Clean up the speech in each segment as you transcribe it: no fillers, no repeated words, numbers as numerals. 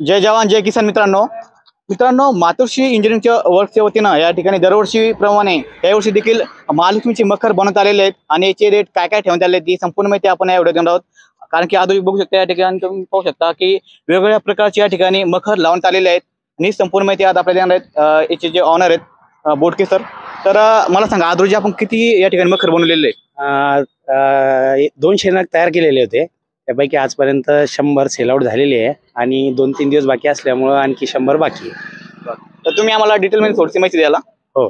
जय जवान जय किसान मित्रांनो मातोश्री इंजिनिअरिंगच्या वर्कच्या वतीनं या ठिकाणी दरवर्षीप्रमाणे यावर्षी देखील महालक्ष्मीचे मखर बनवत आलेले आहेत आणि याचे रेट काय काय ठेवण्यात आले आहेत ती संपूर्ण माहिती आपण या व्हिडिओत घेणार आहोत। कारण की आधी बघू शकता या ठिकाणी तुम्ही पाहू शकता की वेगवेगळ्या प्रकारचे या ठिकाणी मखर लावण्यात आलेले आहेत आणि संपूर्ण माहिती आज आपल्याला देणार आहेत याचे जे ऑनर आहेत बोडके सर। तर मला सांगा आज रोजी आपण किती या ठिकाणी मखर बनवलेले आहेत? 200 नग तयार केलेले होते, त्यापैकी आजपर्यंत 100 सेल आउट झालेले आहे आणि 2-3 दिवस बाकी असल्यामुळे आणखी 100 बाकी आहे। तर तुम्ही आम्हाला डिटेलमध्ये थोडीशी माहिती द्याला। हो,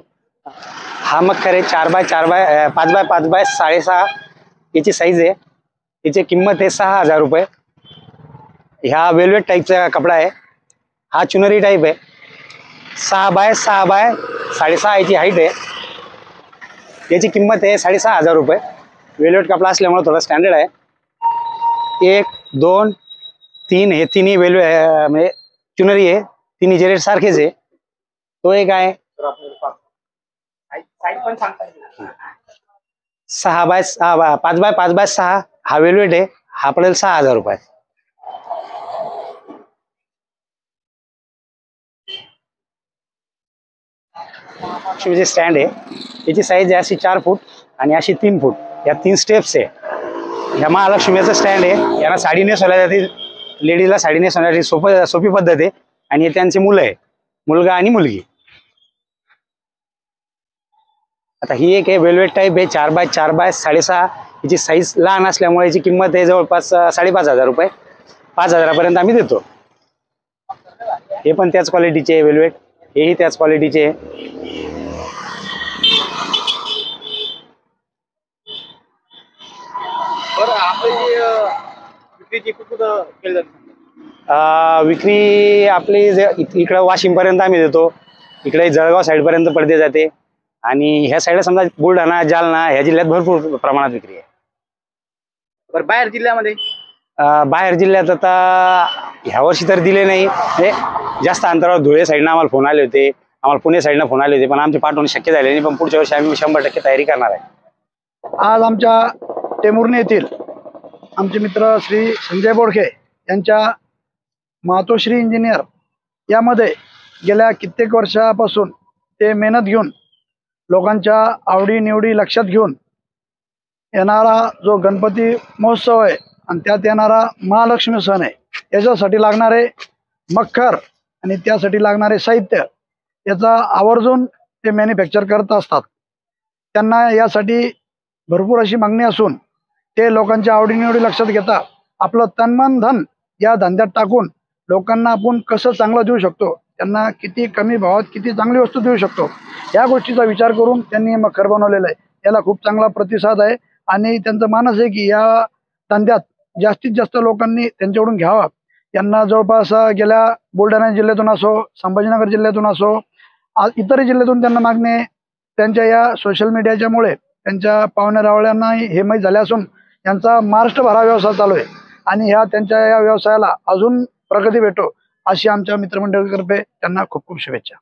हा मखर आहे 4x4 5x5 6.5 याची साईज आहे। याची किंमत आहे 6,000 रुपये। ह्या वेल्वेट टाईपचा कपडा आहे, हा चुनरी टाईप आहे। 6x6 याची हाईट आहे। याची किंमत आहे 6,500 रुपये। वेल्वेट कपडा असल्यामुळे थोडा स्टँडर्ड आहे। 1 2 3 हे तिन्ही वेल्वे म्हणजे चुनरी आहे, तिन्ही रेट सारखेच आहे। तो एक आहे 6x6 5x5 हा वेल्वेट आहे, हा पडेल 6,000 रुपये। लक्ष्मीचे स्टँड आहे, याची साईज आहे अशी 4 फूट आणि अशी 3 फूट, या 3 स्टेप्स आहे। ह्या महालक्ष्मीचं स्टँड आहे, यांना साडी नेसवल्या जाते, लेडीजला साडी नेसवण्याची सोपी पद्धत आहे। आणि हे त्यांची मुलं आहे, मुलगा आणि मुलगी। आता ही एक आहे वेल्वेट टाईप आहे 4x4 6.5 याची साईज लहान असल्यामुळे याची किंमत आहे जवळपास 5,500 रुपये। 5,000 पर्यंत आम्ही देतो। हे पण त्याच क्वालिटीचे आहे वेल्वेट, हेही त्याच क्वालिटीचे आहे। विक्री आपली इकडे वाशिम पर्यंत आम्ही देतो, इकडे जळगाव साईड पर्यंत पडते जाते आणि ह्या साईडला समजा बुलढाणा जालना ह्या जिल्ह्यात भरपूर प्रमाणात विक्री आहे। बरं बाहेर जिल्ह्यामध्ये? बाहेर जिल्ह्यात आता ह्या वर्षी तर दिले नाही, म्हणजे जास्त अंतरावर धुळे साईडनं आम्हाला फोन आले होते, आम्हाला पुणे साईडनं फोन आले होते, पण आमचे पाठवणे शक्य झाले नाही। पण पुढच्या वर्षी आम्ही 100% तयारी करणार आहे। आज आमच्या टेमुर्णी येथील आमचे मित्र श्री संजय बोडके यांच्या मातोश्री इंजिनियर यामध्ये गेल्या कित्येक वर्षापासून ते मेहनत घेऊन लोकांच्या आवडीनिवडी लक्षात घेऊन येणारा जो गणपती महोत्सव आहे आणि त्यात येणारा महालक्ष्मी सण आहे, याच्यासाठी लागणारे मखर आणि त्यासाठी लागणारे साहित्य याचा आवर्जून ते मॅन्युफॅक्चर करत असतात। त्यांना यासाठी भरपूर अशी मागणी असून ते लोकांच्या आवडीनिवडी लक्षात घेता आपलं तनमन धन या धंद्यात टाकून लोकांना आपण कसं चांगलं देऊ शकतो, त्यांना किती कमी भावात किती चांगली वस्तू देऊ शकतो, या गोष्टीचा विचार करून त्यांनी मखर बनवलेलं आहे। याला खूप चांगला प्रतिसाद आहे आणि त्यांचं मानस आहे की या धंद्यात जास्तीत जास्त लोकांनी त्यांच्याकडून घ्यावा। त्यांना जवळपास गेल्या बुलढाणा जिल्ह्यातून असो, संभाजीनगर जिल्ह्यातून असो, इतर जिल्ह्यातून त्यांना मागणी आहे। त्यांच्या या सोशल मीडियाच्यामुळे त्यांच्या पाहुण्या रावळ्यांनाही हे माहीत झाले असून यांचा महाराष्ट्रभर व्यवसाय चालू आहे आणि ह्या त्यांच्या या व्यवसायाला अजून प्रगती भेटो अशी आमच्या मित्रमंडळातर्फे त्यांना खूप खूप शुभेच्छा।